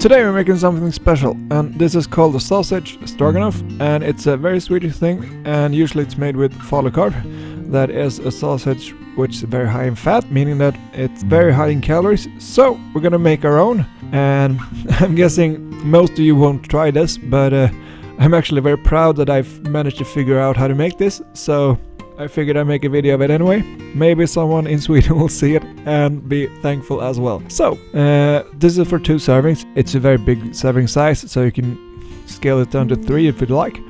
Today we're making something special, and this is called the sausage stroganoff, and it's a very Swedish thing, and usually it's made with falukorv. That is a sausage which is very high in fat, meaning that it's very high in calories. So we're gonna make our own, and I'm guessing most of you won't try this, but I'm actually very proud that I've managed to figure out how to make this, so I figured I'd make a video of it anyway. Maybe someone in Sweden will see it and be thankful as well. So, this is for 2 servings. It's a very big serving size, so you can scale it down to 3 if you'd like.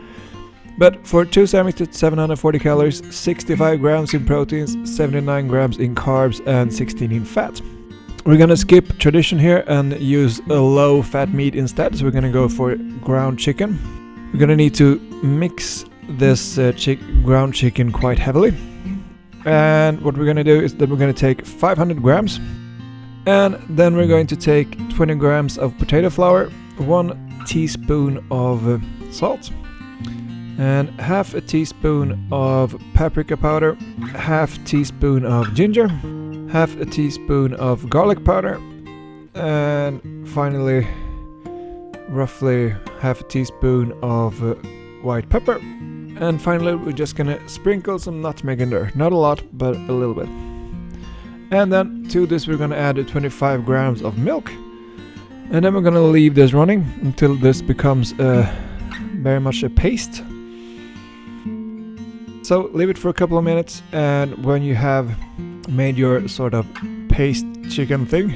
But for 2 servings, it's 740 calories, 65 grams in proteins, 79 grams in carbs, and 16 in fat. We're gonna skip tradition here and use a low fat meat instead, so we're gonna go for ground chicken. We're gonna need to mix this ground chicken quite heavily, and what we're gonna do is that we're gonna take 500 grams, and then we're going to take 20 grams of potato flour, 1 teaspoon of salt, and half a teaspoon of paprika powder, half teaspoon of ginger, half a teaspoon of garlic powder, and finally roughly half a teaspoon of white pepper. And finally we're just gonna sprinkle some nutmeg in there. Not a lot, but a little bit. And then to this we're gonna add 25 grams of milk. And then we're gonna leave this running until this becomes very much a paste. So leave it for a couple of minutes, and when you have made your sort of paste chicken thing,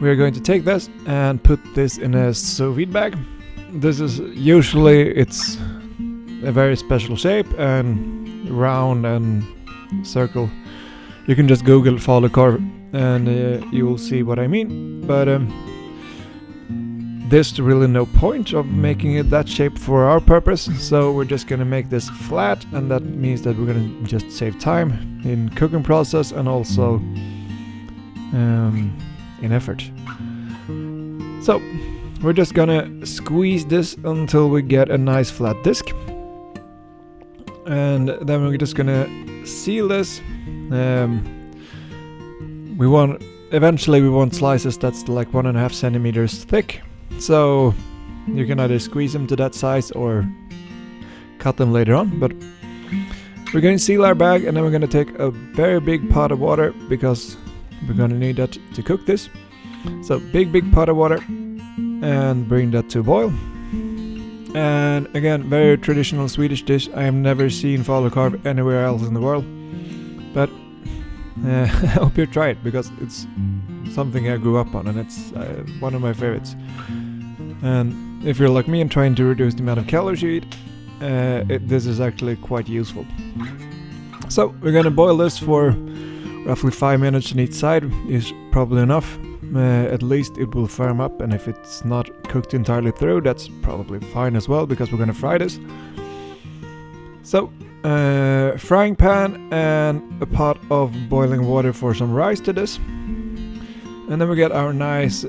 we're going to take this and put this in a sous vide bag. This is usually, it's a very special shape and round and circle. You can just Google falukorv and you will see what I mean. But there's really no point of making it that shape for our purpose, so we're just gonna make this flat, and that means that we're gonna just save time in cooking process and also in effort. So we're just gonna squeeze this until we get a nice flat disc. And then we're just gonna seal this. Eventually we want slices that's like 1.5 centimeters thick, so you can either squeeze them to that size or cut them later on. But we're going to seal our bag, and then we're going to take a very big pot of water because we're going to need that to cook this. So big pot of water, and bring that to boil. And again, very traditional Swedish dish. I have never seen falukorv anywhere else in the world, but I hope you try it because it's something I grew up on, and it's one of my favorites. And if you're like me and trying to reduce the amount of calories you eat, this is actually quite useful. So we're gonna boil this for roughly 5 minutes on each side. Is probably enough. At least it will firm up, and if it's not cooked entirely through, that's probably fine as well, because we're gonna fry this. So frying pan and a pot of boiling water for some rice to this, and then we get our nice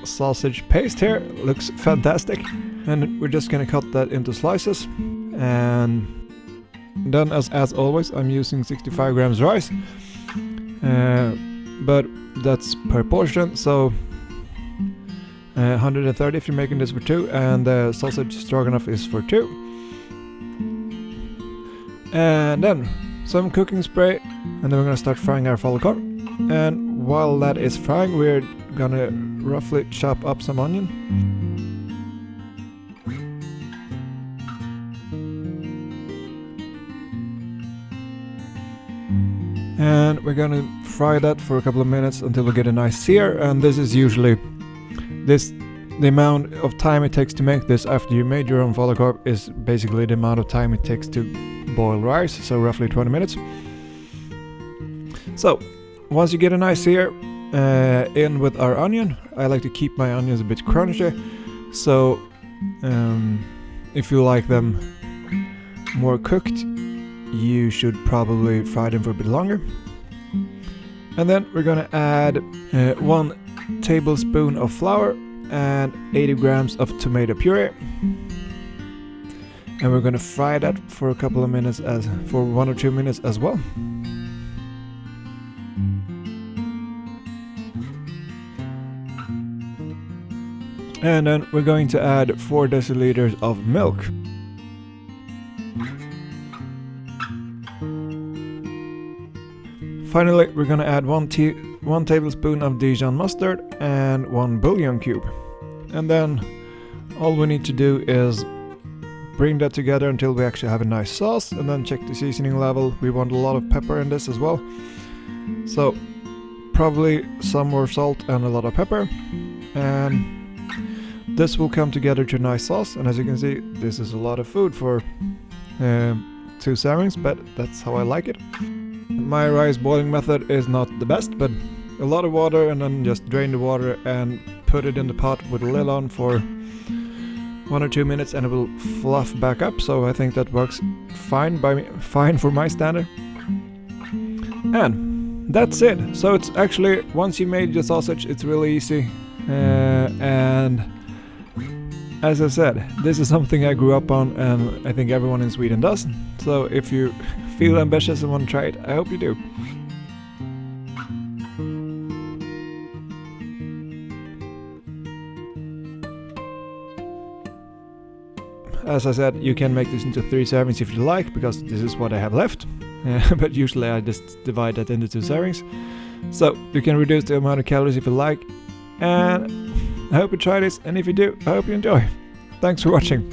sausage paste here. Looks fantastic, and we're just gonna cut that into slices. And then as always, I'm using 65 grams rice, but that's per portion, so 130 if you're making this for 2, and the sausage stroganoff is for 2. And then some cooking spray, and then we're gonna start frying our falukorv. And while that is frying, we're gonna roughly chop up some onion. And we're gonna fry that for a couple of minutes until we get a nice sear. And this is usually the amount of time it takes to make this after you made your own falukorv is basically the amount of time it takes to boil rice, so roughly 20 minutes. So once you get a nice sear in with our onion, I like to keep my onions a bit crunchy, so if you like them more cooked, you should probably fry them for a bit longer. And then we're gonna add 1 tablespoon of flour and 80 grams of tomato puree, and we're gonna fry that for a couple of minutes, for 1 or 2 minutes as well. And then we're going to add 4 deciliters of milk. Finally, we're gonna add 1 tablespoon of Dijon mustard and 1 bouillon cube. And then all we need to do is bring that together until we actually have a nice sauce, and then check the seasoning level. We want a lot of pepper in this as well. So probably some more salt and a lot of pepper. And this will come together to a nice sauce. And as you can see, this is a lot of food for 2 servings, but that's how I like it. My rice boiling method is not the best, but a lot of water and then just drain the water and put it in the pot with a lid on for 1 or 2 minutes and it will fluff back up. So I think that works fine for my standard. And that's it. So it's actually, once you made your sausage, it's really easy. And as I said, this is something I grew up on and I think everyone in Sweden does. So if you feel ambitious and want to try it, I hope you do. As I said, you can make this into 3 servings if you like, because this is what I have left. But usually I just divide that into 2 servings. So you can reduce the amount of calories if you like. And I hope you try this, and if you do, I hope you enjoy. Thanks for watching.